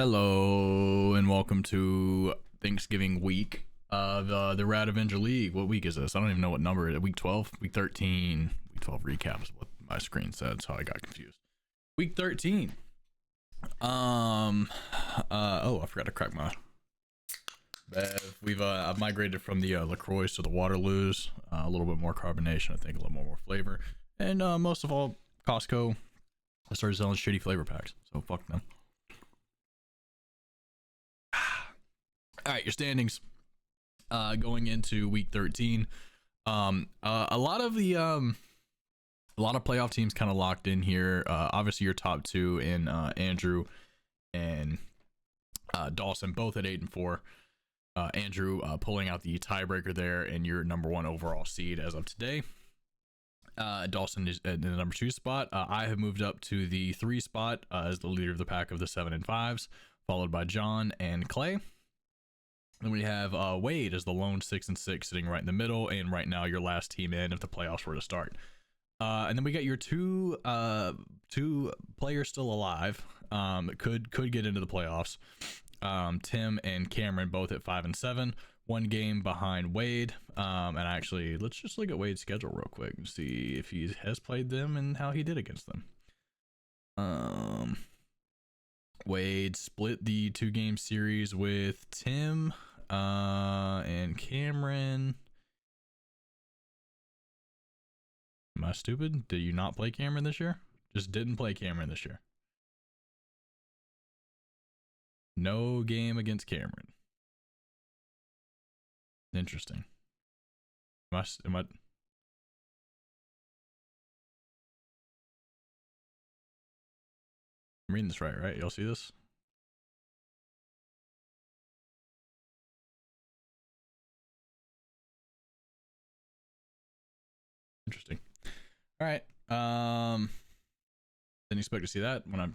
Hello and welcome to Thanksgiving week of the Rad Avenger League. What week is this? I don't even know what number it is. Week 12? Week 13. Week 12 recap is what my screen said, so I got confused. Week 13. Oh, I forgot to crack my Bev. I've migrated from the LaCroix to the Waterloos. A little bit more carbonation, I think, a little more flavor. And most of all, Costco started selling shitty flavor packs, so fuck them. All right, your standings going into week 13. A lot of playoff teams kind of locked in here. Obviously your top two in Andrew and Dawson, both at 8 and 4. Andrew pulling out the tiebreaker there and your number one overall seed as of today. Dawson is in the number 2 spot. I have moved up to the 3 spot as the leader of the pack of the 7 and 5s, followed by John and Clay. Then we have Wade as the lone 6 and 6 sitting right in the middle, and right now your last team in if the playoffs were to start. And then we got your two players still alive, could get into the playoffs. Tim and Cameron both at 5 and 7, one game behind Wade. And actually, let's just look at Wade's schedule real quick and see if he has played them and how he did against them. Wade split the 2-game series with Tim and Cameron. Am I stupid? Did you not play Cameron this year? Just didn't play Cameron this year. No game against Cameron. Interesting. Am I I'm reading this right? Y'all see this? Interesting. All right. Didn't expect to see that when I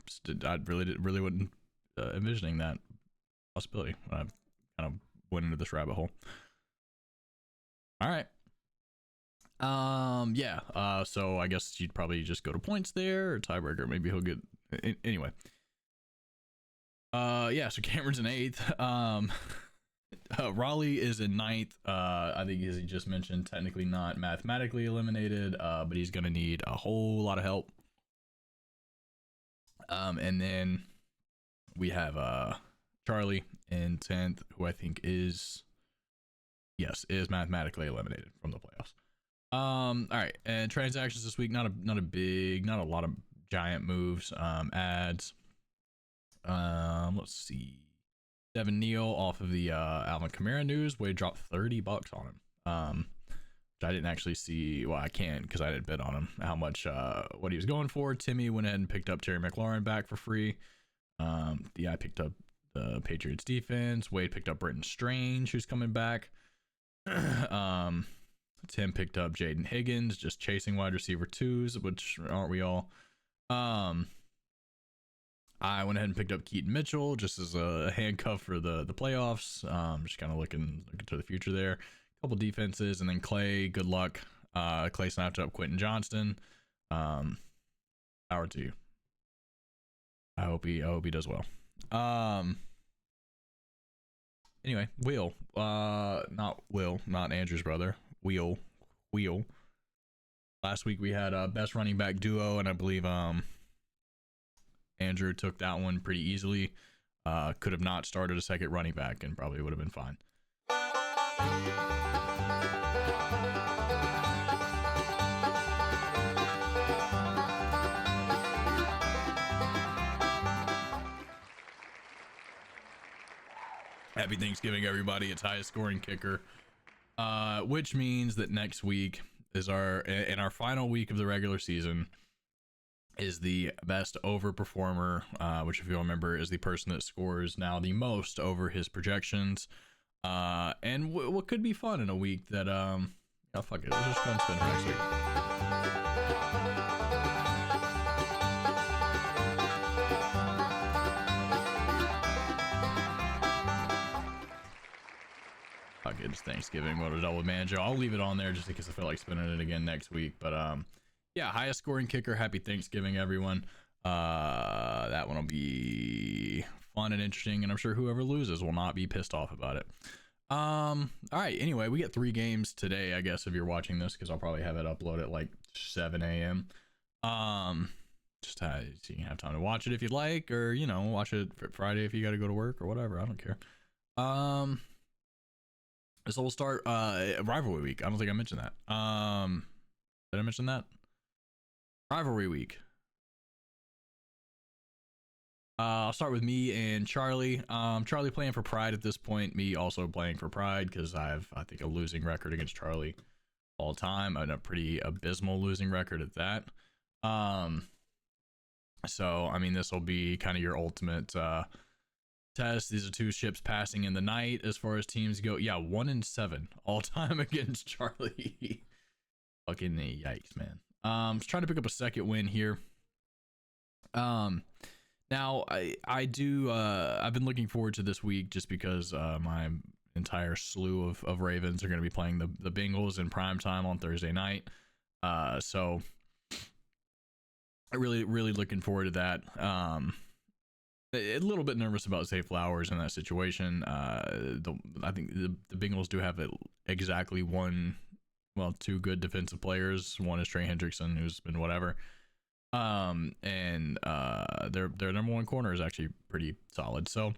really wasn't envisioning that possibility when I kind of went into this rabbit hole. All right. Yeah. So I guess you'd probably just go to points there or tiebreaker. Maybe he'll get anyway. Yeah. So Cameron's in 8th. Raleigh is in 9th. I think, as he just mentioned, technically not mathematically eliminated, but he's gonna need a whole lot of help. And then we have Charlie in 10th, who I think is mathematically eliminated from the playoffs. All right, and transactions this week, not a lot of giant moves. Ads. Let's see. Devin Neal off of the Alvin Kamara news. Wade dropped $30 on him. Which I didn't actually see. Well, I can't because I didn't bid on him. How much? What he was going for. Timmy went ahead and picked up Terry McLaurin back for free. I picked up the Patriots defense. Wade picked up Britton Strange, who's coming back. Tim picked up Jaden Higgins, just chasing wide receiver 2s, which aren't we all? I went ahead and picked up Keaton Mitchell just as a handcuff for the playoffs. Just kind of looking to the future there. A couple defenses, and then Clay, good luck. Clay snapped up Quentin Johnston. Power to you. I hope he does well. Anyway, not Andrew's brother. Wheel. Last week we had a best running back duo, and I believe Andrew took that one pretty easily. Could have not started a second running back and probably would have been fine. Happy Thanksgiving, everybody. It's highest scoring kicker, which means that next week is our final week of the regular season is the best overperformer, which, if you remember, is the person that scores now the most over his projections. And what could be fun in a week that fuck it, let's just go and spin for next week. Fuck it, it's Thanksgiving. What a double manager. I'll leave it on there just because I feel like spinning it again next week. But yeah, highest scoring kicker. Happy Thanksgiving, everyone. That one will be fun and interesting, and I'm sure whoever loses will not be pissed off about it. All right, anyway, we get 3 games today, I guess, if you're watching this, because I'll probably have it uploaded at like 7 a.m. Just so you can have time to watch it if you'd like, or watch it Friday if you got to go to work or whatever. I don't care. So we'll start rivalry week. I don't think I mentioned that. Did I mention that? Rivalry week. I'll start with me and Charlie. Charlie playing for Pride at this point. Me also playing for Pride because I think, a losing record against Charlie all time, and a pretty abysmal losing record at that. So I mean, this will be kind of your ultimate test. These are 2 ships passing in the night as far as teams go. Yeah, 1-7 all time against Charlie. Fucking yikes, man. Just trying to pick up a second win here. Now I do I've been looking forward to this week just because my entire slew of Ravens are going to be playing the Bengals in prime time on Thursday night. So I really looking forward to that. A little bit nervous about Zay Flowers in that situation. I think the Bengals do have exactly 2 good defensive players. One is Trey Hendrickson, who's been whatever. And their number 1 corner is actually pretty solid. So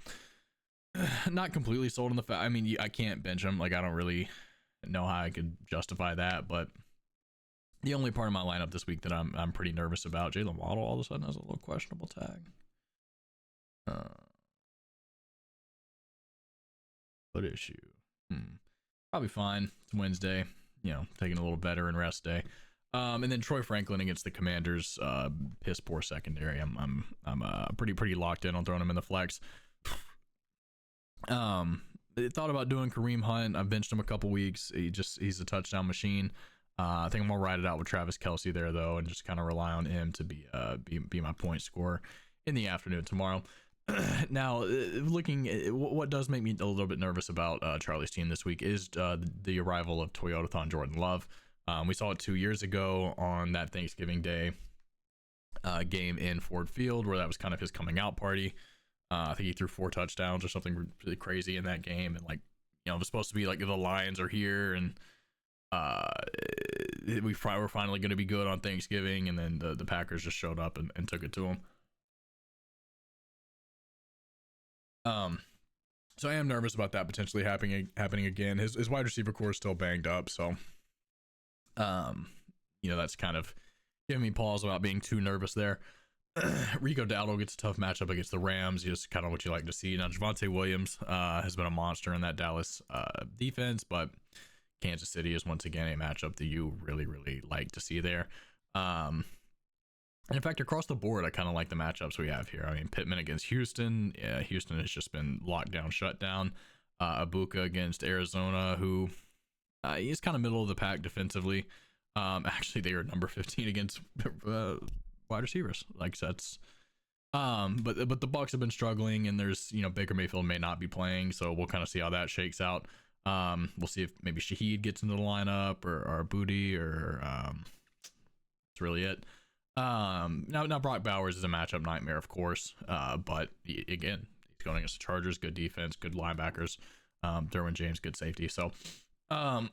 not completely sold on the fact. I mean, I can't bench him. Like, I don't really know how I could justify that, but the only part of my lineup this week that I'm pretty nervous about, Jalen Waddle all of a sudden has a little questionable tag. What issue? Probably fine. It's Wednesday, taking a little better and rest day. And then Troy Franklin against the Commanders, piss poor secondary. I'm pretty locked in on throwing him in the flex. Thought about doing Kareem Hunt. I've benched him a couple weeks. He's a touchdown machine. I think I'm gonna ride it out with Travis Kelce there though, and just kind of rely on him to be my point scorer in the afternoon tomorrow. Now, looking at what does make me a little bit nervous about Charlie's team this week is the arrival of Toyotathon Jordan Love. We saw it 2 years ago on that Thanksgiving Day game in Ford Field, where that was kind of his coming out party. I think he threw 4 touchdowns or something really crazy in that game, and it was supposed to be like the Lions are here, and we're finally going to be good on Thanksgiving, and then the Packers just showed up and took it to him. So I am nervous about that potentially happening again. His wide receiver core is still banged up, so that's kind of giving me pause about being too nervous there. Rico Dowdle gets a tough matchup against the Rams. Just kind of what you like to see. Now Javonte Williams has been a monster in that Dallas defense, but Kansas City is once again a matchup that you really like to see there. And in fact, across the board, I kind of like the matchups we have here. I mean, Pittman against Houston. Yeah, Houston has just been locked down, shut down. Abuka against Arizona, who he's kind of middle of the pack defensively. Actually, they are number 15 against wide receivers. Like, that's but the Bucs have been struggling, and there's Baker Mayfield may not be playing, so we'll kind of see how that shakes out. We'll see if maybe Shaheed gets into the lineup or Booty or that's really it. Now Brock Bowers is a matchup nightmare, of course. But again, he's going against the Chargers, good defense, good linebackers. Derwin James, good safety. So, yeah,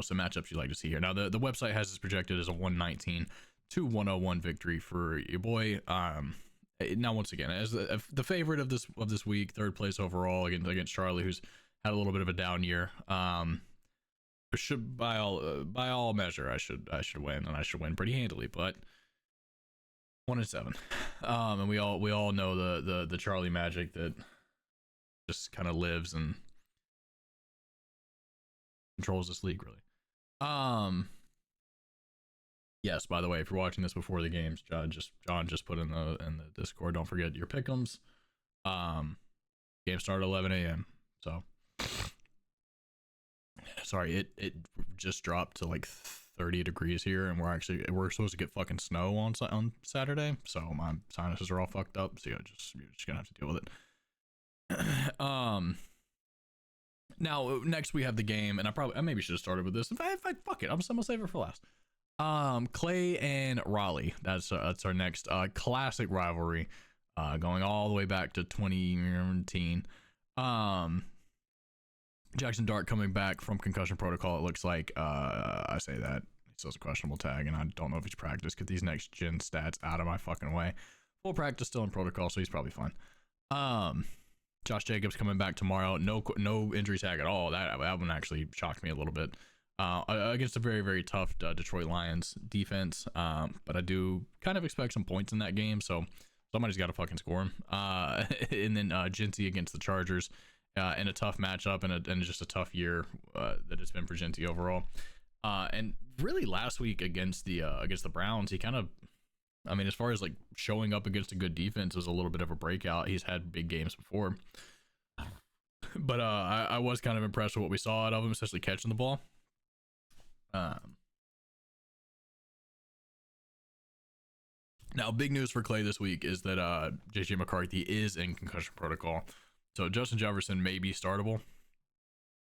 some matchups you like to see here. Now the website has this projected as a 119-101 victory for your boy. Now once again, as the favorite of this week, 3rd place overall against Charlie, who's had a little bit of a down year. Should by all measure I should win, and I should win pretty handily, but 1-7. And we all know the Charlie magic that just kind of lives and controls this league, really. Yes, by the way, if you're watching this before the games, John just put in the Discord, don't forget your pick'ems. Game started 11 a.m. so sorry, it just dropped to like 30 degrees here, and we're supposed to get fucking snow on Saturday, so my sinuses are all fucked up, so you're just gonna have to deal with it. Now next we have the game, and I maybe should have started with this. In fact, fuck it, I'm gonna save it for last. Clay and Raleigh, that's our next classic rivalry. going all the way back to 2019. Jackson Dart coming back from concussion protocol. It looks like I say that he still has a questionable tag, and I don't know if he's practiced. Get these next gen stats out of my fucking way. Full practice, still in protocol, so he's probably fine. Josh Jacobs coming back tomorrow. No injury tag at all. That one actually shocked me a little bit. Against a very, very tough Detroit Lions defense. But I do kind of expect some points in that game, so somebody's got to fucking score him. And then Jinty against the Chargers in a tough matchup and just a tough year that it's been for Jinty overall. And really last week against the Browns, he kind of, I mean, as far as like showing up against a good defense, was a little bit of a breakout. He's had big games before. But I was kind of impressed with what we saw out of him, especially catching the ball. Now, big news for Clay this week is that JJ McCarthy is in concussion protocol. So Justin Jefferson may be startable.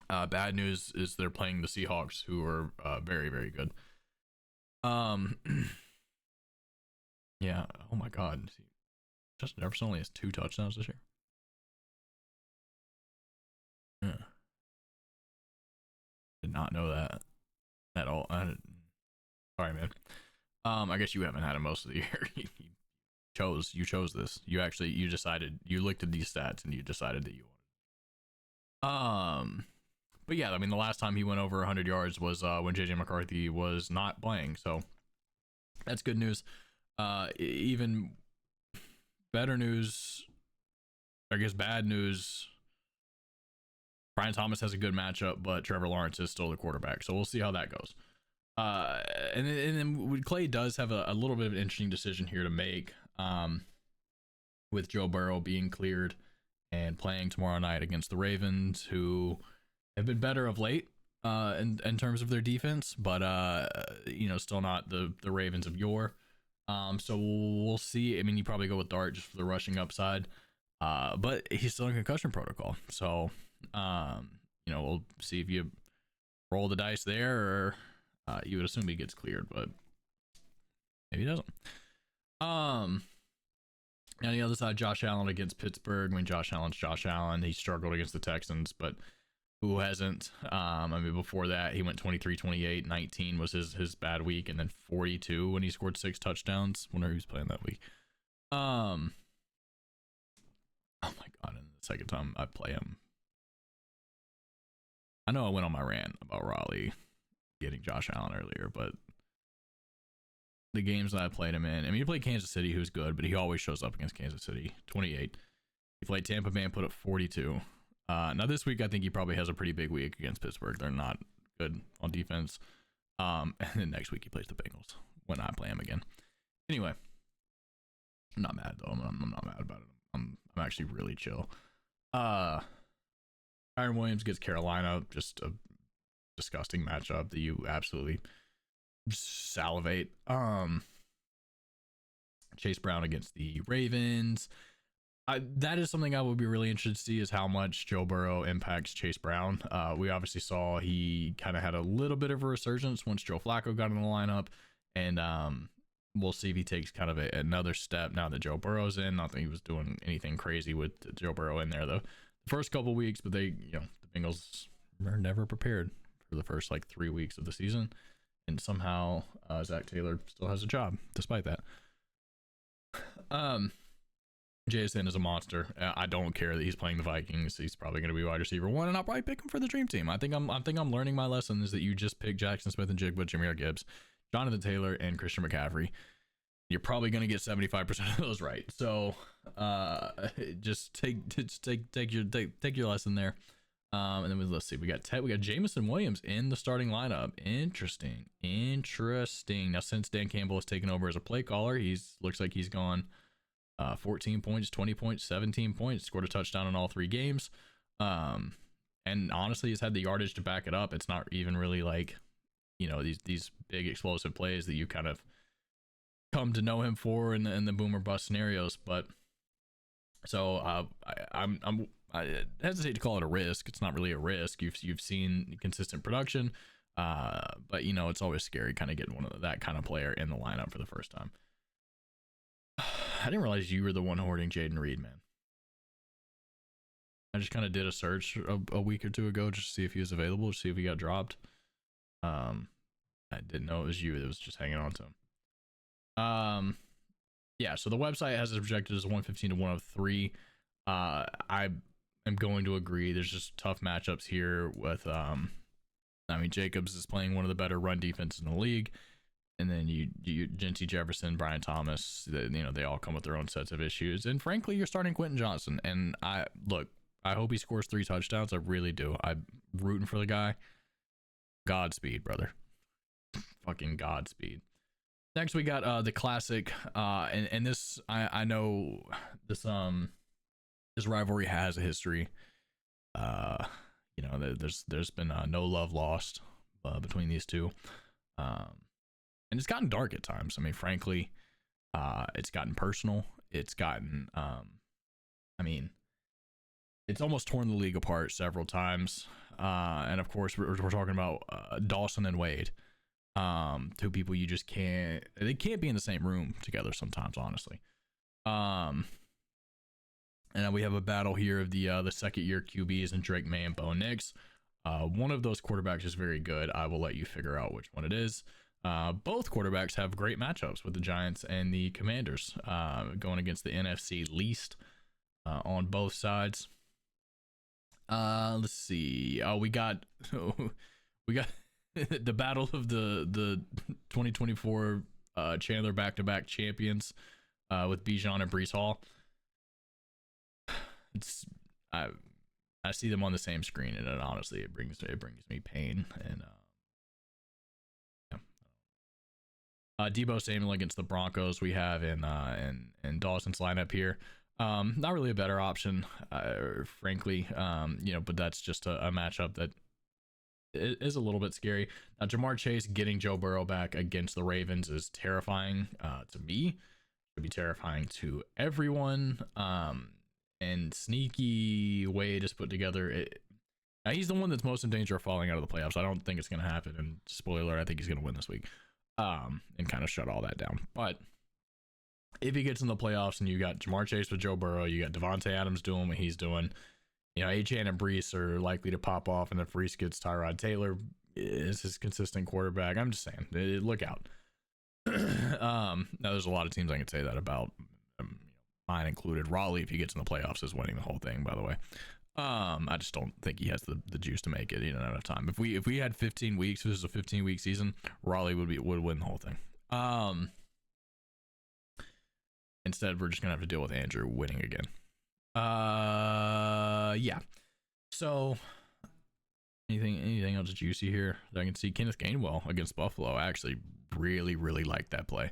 Bad news is they're playing the Seahawks, who are very, very good. Yeah. Oh my God. Justin Jefferson only has 2 touchdowns this year. Yeah. Did not know that at all. Sorry, man. I guess you haven't had him most of the year. you chose this. You decided, you looked at these stats and you decided that you wanted. But yeah, I mean, the last time he went over 100 yards was when JJ McCarthy was not playing, so that's good news. Even better news, I guess bad news, Brian Thomas has a good matchup, but Trevor Lawrence is still the quarterback, so we'll see how that goes. And then Clay does have a little bit of an interesting decision here to make, with Joe Burrow being cleared and playing tomorrow night against the Ravens, who have been better of late in terms of their defense, but still not the Ravens of yore. So we'll see. I mean, you probably go with Dart just for the rushing upside, but he's still in concussion protocol, so we'll see if you roll the dice there, or you would assume he gets cleared, but maybe he doesn't. On the other side, Josh Allen against Pittsburgh. I mean, Josh Allen's Josh Allen. He struggled against the Texans, but who hasn't? I mean, before that, he went 23, 28, 19 was his bad week, and then 42 when he scored 6 touchdowns. Wonder who's playing that week. Oh my God, and the second time I play him, I know I went on my rant about Raleigh getting Josh Allen earlier, but the games that I played him in, I mean, he played Kansas City, who's good, but he always shows up against Kansas City. 28. He played Tampa Bay and put up 42. Now this week, I think he probably has a pretty big week against Pittsburgh. They're not good on defense. And then next week he plays the Bengals when I play him again. Anyway, I'm not mad though. I'm not mad about it. I'm actually really chill. Kyren Williams gets Carolina, just a disgusting matchup that you absolutely salivate. Chase Brown against the Ravens. That is something I would be really interested to see, is how much Joe Burrow impacts Chase Brown. We obviously saw he kind of had a little bit of a resurgence once Joe Flacco got in the lineup, and we'll see if he takes kind of another step now that Joe Burrow's in. Not that he was doing anything crazy with Joe Burrow in there the first couple weeks, but the Bengals were never prepared for the first 3 weeks of the season, and somehow Zach Taylor still has a job despite that. JSN is a monster. I don't care that he's playing the Vikings. He's probably going to be wide receiver 1, and I'll probably pick him for the dream team. I think I'm learning my lesson, is that you just pick Jackson Smith and Jigba, Jahmyr Gibbs, Jonathan Taylor, and Christian McCaffrey. You're probably going to get 75% of those right. So just take your lesson there. And then let's see, we got Jameson Williams in the starting lineup. Interesting. Now, since Dan Campbell has taken over as a play caller, looks like he's gone 14 points, 20 points, 17 points, scored a touchdown in all 3 games. And honestly, he's had the yardage to back it up. It's not even really these big explosive plays that you kind of come to know him for in the boom or bust scenarios. But so I hesitate to call it a risk. It's not really a risk. You've seen consistent production, but it's always scary kind of getting that kind of player in the lineup for the first time. didn't realize you were the one hoarding Jaden Reed, man. I just kind of did a search a week or two ago just to see if he was available, to see if he got dropped. I didn't know it was you that was just hanging on to him. Yeah, so the website has it projected as 115 to 103. I am going to agree. There's just tough matchups here with I mean, Jacobs is playing one of the better run defenses in the league, and then you Genty Jefferson, Brian Thomas, they all come with their own sets of issues. And frankly, you're starting Quentin Johnson, and I hope he scores 3 touchdowns. I really do. I'm rooting for the guy. Godspeed, brother. Fucking Godspeed. Next, we got the classic, and this I know this rivalry has a history. There's been no love lost between these two, and it's gotten dark at times. I mean, frankly, it's gotten personal. It's gotten, it's almost torn the league apart several times. And of course, we're talking about Dawson and Wade, 2 people you just can't be in the same room together sometimes, honestly. And we have a battle here of the second year QBs and Drake May and Bo Nix. One of those quarterbacks is very good. I will let you figure out which one it is. Both quarterbacks have great matchups with the Giants and the Commanders, going against the NFC least on both sides. Let's see. We got the battle of the 2024 Chandler back-to-back champions with Bijan and Breece Hall. I see them on the same screen, and honestly, it brings me pain. And Debo Samuel against the Broncos we have in Dawson's lineup here. Not really a better option, frankly. But that's just a matchup that is a little bit scary. Now, Jamar Chase getting Joe Burrow back against the Ravens is terrifying to me. It would be terrifying to everyone. And sneaky way to put together. Now he's the one that's most in danger of falling out of the playoffs. I don't think it's going to happen. And spoiler alert, I think he's going to win this week, and kind of shut all that down. But if he gets in the playoffs and you got Jamar Chase with Joe Burrow, you got Devontae Adams doing what he's doing, Achane and Breece are likely to pop off, and if Breece gets Tyrod Taylor is his consistent quarterback, I'm just saying, look out. Now there's a lot of teams I can say that about. Mine included. Raleigh, if he gets in the playoffs, is winning the whole thing, by the way. I just don't think he has the juice to make it. He doesn't have enough time. If we had 15 weeks, if this is a 15-week season, Raleigh would win the whole thing. Instead, we're just gonna have to deal with Andrew winning again. Yeah. So anything else juicy here that I can see? Kenneth Gainwell against Buffalo. I actually really like that play.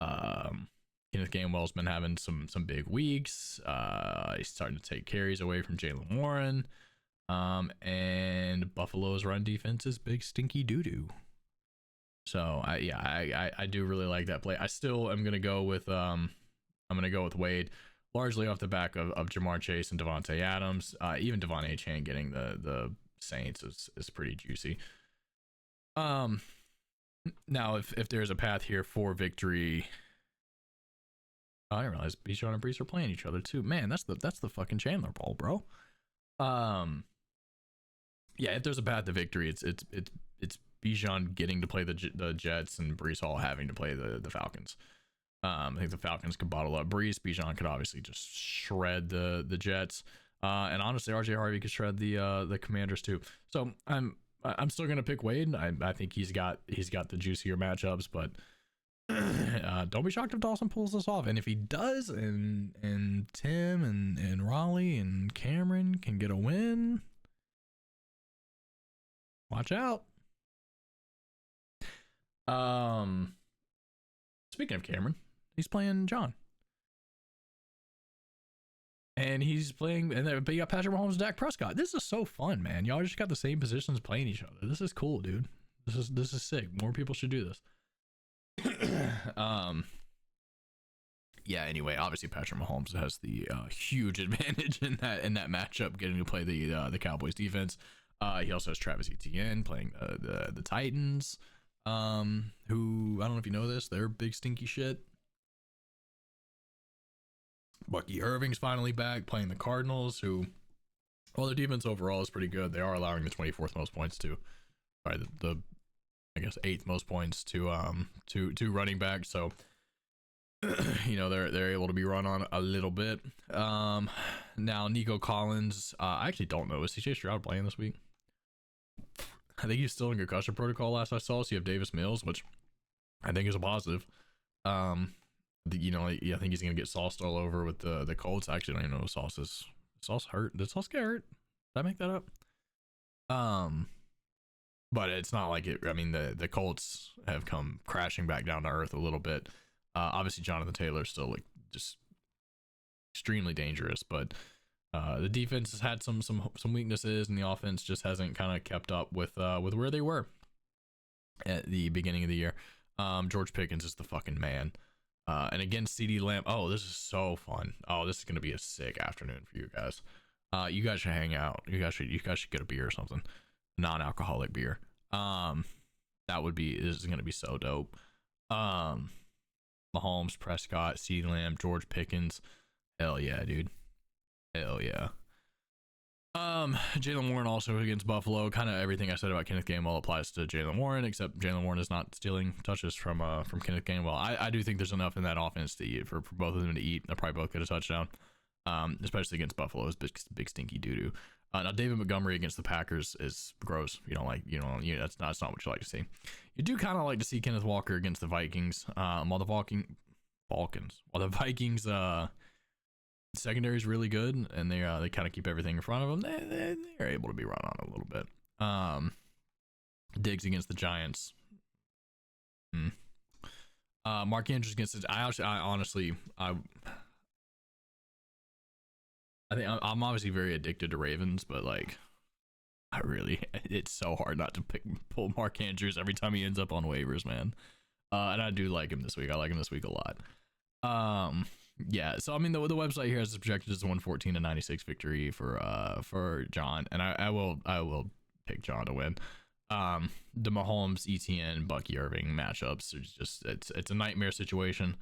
Kenneth Gainwell's been having some big weeks. He's starting to take carries away from Jaylen Warren. And Buffalo's run defense is big stinky doo-doo. So I do really like that play. I still am gonna go with Wade, largely off the back of Jamar Chase and Devontae Adams. Even Devon Achane getting the Saints is pretty juicy. Now if there's a path here for victory. I didn't realize Bijan and Breece are playing each other too. Man, that's the fucking Chandler Bowl, bro. Yeah, if there's a path to victory, it's Bijan getting to play the Jets and Breece Hall having to play the Falcons. I think the Falcons could bottle up Breece. Bijan could obviously just shred the Jets. And honestly, RJ Harvey could shred the Commanders too. So I'm still gonna pick Wade. I think he's got the juicier matchups, but don't be shocked if Dawson pulls this off. And if he does, and Tim and Raleigh and Cameron can get a win, watch out. Speaking of Cameron, he's playing John. And he's playing, but you got Patrick Mahomes and Dak Prescott. This is so fun, man. Y'all just got the same positions playing each other. This is cool, dude. This is sick. More people should do this. Yeah, anyway, obviously Patrick Mahomes has the huge advantage in that matchup, getting to play the Cowboys defense. He also has Travis Etienne playing the Titans, who, I don't know if you know this, they're big stinky shit. Bucky Irving's finally back playing the Cardinals, who, well, their defense overall is pretty good. They are allowing the 24th most points to, sorry, the I guess 8th most points to running back. So you know they're able to be run on a little bit. Now Nico Collins, I actually don't know, is CJ Stroud playing this week? I think he's still in concussion protocol last I saw. So you have Davis Mills, which I think is a positive. You know, I think he's gonna get sauced all over with the Colts. I actually don't even know if Sauce is. Sauce hurt? Did Sauce get hurt? Did I make that up? But it's not like it. I mean, the Colts have come crashing back down to earth a little bit. Obviously, Jonathan Taylor is still like just extremely dangerous, but the defense has had some weaknesses, and the offense just hasn't kind of kept up with where they were at the beginning of the year. George Pickens is the fucking man. And against CeeDee Lamb, oh, this is so fun. Oh, this is gonna be a sick afternoon for you guys. You guys should hang out. You guys should get a beer or something, non-alcoholic beer. This is gonna be so dope. Mahomes, Prescott, CeeDee Lamb, George Pickens. Hell yeah, dude. Hell yeah. Jaylen Warren also against Buffalo. Kind of everything I said about Kenneth Gainwell applies to Jaylen Warren, except Jaylen Warren is not stealing touches from Kenneth Gainwell. I do think there's enough in that offense to eat for both of them to eat. They'll probably both get a touchdown. Especially against Buffalo, is big stinky doo-doo. Now David Montgomery against the Packers is gross. You don't like, that's not what you like to see. You do kind of like to see Kenneth Walker against the Vikings. While the Vikings secondary is really good, and they kind of keep everything in front of them. They're able to be run on a little bit. Diggs against the Giants. Mark Andrews against the. I think I'm obviously very addicted to Ravens, but like, it's so hard not to pull Mark Andrews every time he ends up on waivers, man. And I do like him this week. I like him this week a lot. Yeah. So I mean, the website here has it projected as a 114-96 victory for John, and I will pick John to win. The Mahomes, ETN, Bucky Irving matchups are just it's a nightmare situation.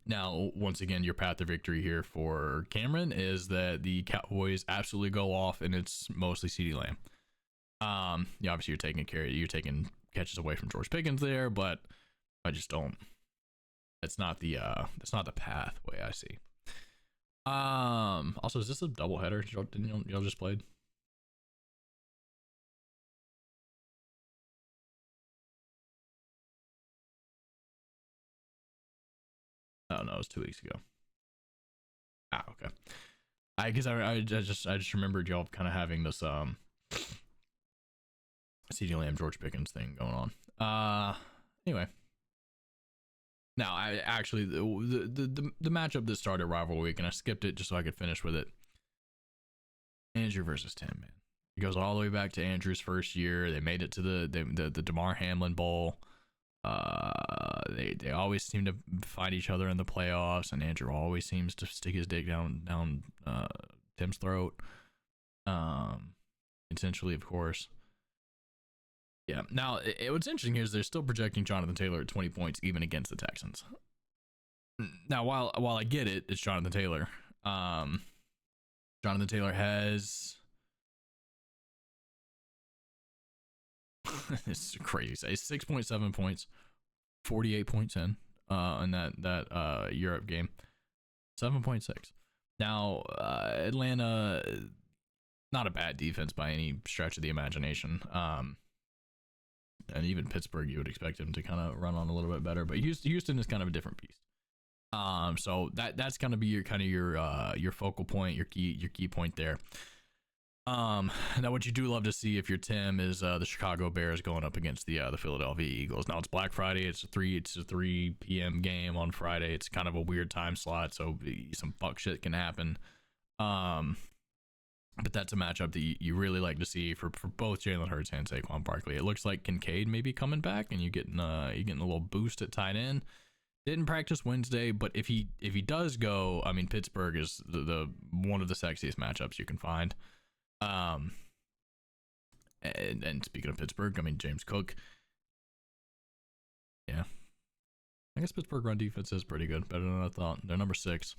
Now, once again, your path to victory here for Cameron is that the Cowboys absolutely go off, and it's mostly CeeDee Lamb. Yeah, obviously you're taking catches away from George Pickens there, but I just don't. That's not the pathway I see. Also, is this a doubleheader? Y'all just played? Oh no, it was 2 weeks ago. Okay. I just remembered y'all kind of having this CeeDee Lamb George Pickens thing going on. Anyway. Now I actually the matchup that started rivalry week, and I skipped it just so I could finish with it. Andrew versus Tim, man. It goes all the way back to Andrew's first year. They made it to the DeMar Hamlin Bowl. They always seem to fight each other in the playoffs, and Andrew always seems to stick his dick down Tim's throat. Essentially, of course. Yeah. Now, what's interesting here is they're still projecting Jonathan Taylor at 20 points even against the Texans. Now, while I get it, it's Jonathan Taylor. Jonathan Taylor has it's crazy. It's 6.7 points, 48 points in that Europe game, 7.6. Now Atlanta, not a bad defense by any stretch of the imagination. And even Pittsburgh, you would expect him to kind of run on a little bit better, but Houston is kind of a different beast. So that's gonna be your focal point, your key point there. Now what you do love to see if you're Tim is the Chicago Bears going up against the Philadelphia Eagles. Now it's Black Friday. It's a 3 p.m. game on Friday. It's kind of a weird time slot, so some fuck shit can happen. But that's a matchup that you really like to see for both Jalen Hurts and Saquon Barkley. It looks like Kincaid may be coming back, and you're getting a little boost at tight end. Didn't practice Wednesday, but if he does go, I mean, Pittsburgh is the one of the sexiest matchups you can find. And speaking of Pittsburgh, I mean, James Cook. Yeah. I guess Pittsburgh run defense is pretty good, better than I thought. They're number 6.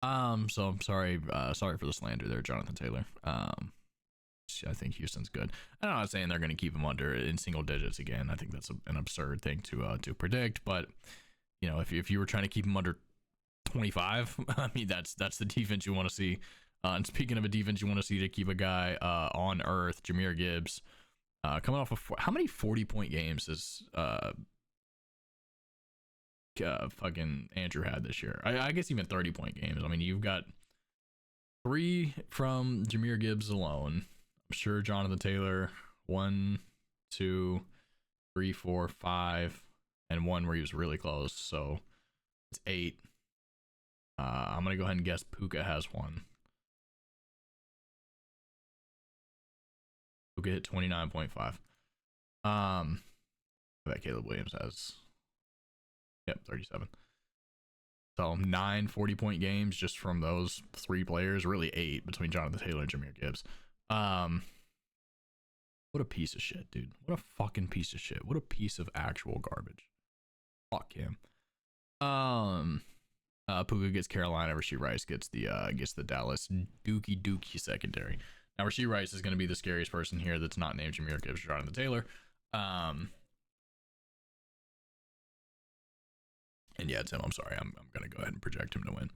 So I'm sorry, sorry for the slander there, Jonathan Taylor. I think Houston's good. I'm not saying they're going to keep him under in single digits again. I think that's an absurd thing to predict. But you know, if you were trying to keep him under 25, I mean that's the defense you want to see. And speaking of a defense you want to see to keep a guy on earth, Jahmyr Gibbs, coming off of how many 40-point games is fucking Andrew had this year? I guess even 30-point games. I mean, you've got 3 from Jahmyr Gibbs alone. I'm sure Jonathan Taylor 1, 2, 3, 4, 5, and 1 where he was really close. So it's 8. I'm gonna go ahead and guess Puka has 1. Puka hit 29.5. I bet Caleb Williams has 37. So 9 40-point games just from those 3 players, really 8 between Jonathan Taylor and Jahmyr Gibbs. What a piece of shit, dude. What a fucking piece of shit. What a piece of actual garbage. Fuck him. Puka gets Carolina. Rashee Rice gets the Dallas Dookie secondary. Now Rashee Rice is going to be the scariest person here that's not named Jahmyr Gibbs or Jonathan Taylor. And yeah, Tim, I'm sorry. I'm gonna go ahead and project him to win.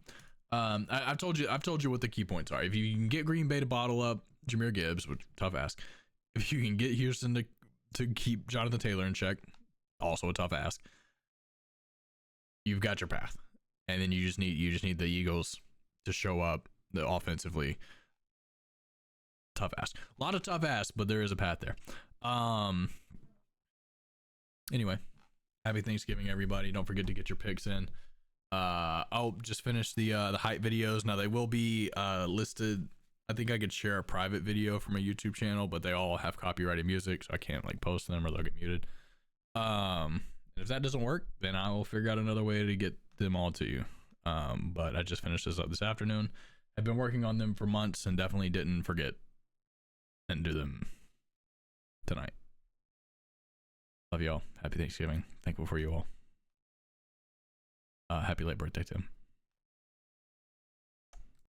I've told you what the key points are. If you can get Green Bay to bottle up Jahmyr Gibbs, which tough ask. If you can get Houston to keep Jonathan Taylor in check, also a tough ask. You've got your path, and then you just need the Eagles to show up offensively. Tough ask. A lot of tough ask, but there is a path there. Anyway. Happy Thanksgiving, everybody. Don't forget to get your picks in. I'll just finish the hype videos. Now they will be listed. I think I could share a private video from a YouTube channel, but they all have copyrighted music, so I can't like post them or they'll get muted. If that doesn't work, then I will figure out another way to get them all to you. But I just finished this up this afternoon. I've been working on them for months and definitely didn't forget and do them tonight. Love y'all. Happy Thanksgiving. Thankful for you all. Happy late birthday, Tim.